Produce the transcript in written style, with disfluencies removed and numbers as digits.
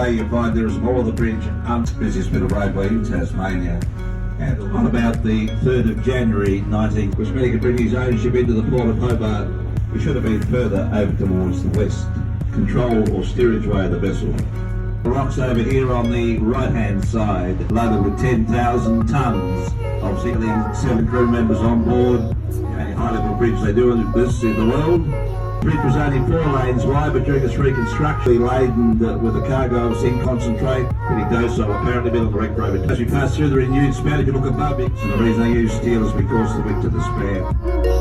way you find there is more of the bridge busiest bit of roadway in Tasmania. And on about the 3rd of January 19, which meant he could bring his ownership into the port of Hobart. We should have been further over towards the west, control or steerage way of the vessel. The rocks over here on the right-hand side, loaded with 10,000 tonnes of 7 crew members on board. A high-level bridge they do this in the world. The bridge was only 4 lanes wide, but during its reconstruction, laden with a cargo of zinc concentrate, pretty docile, apparently been on the wreck road. As we pass through the renewed span, if you look above it, and the reason they use steel is because the width of the span.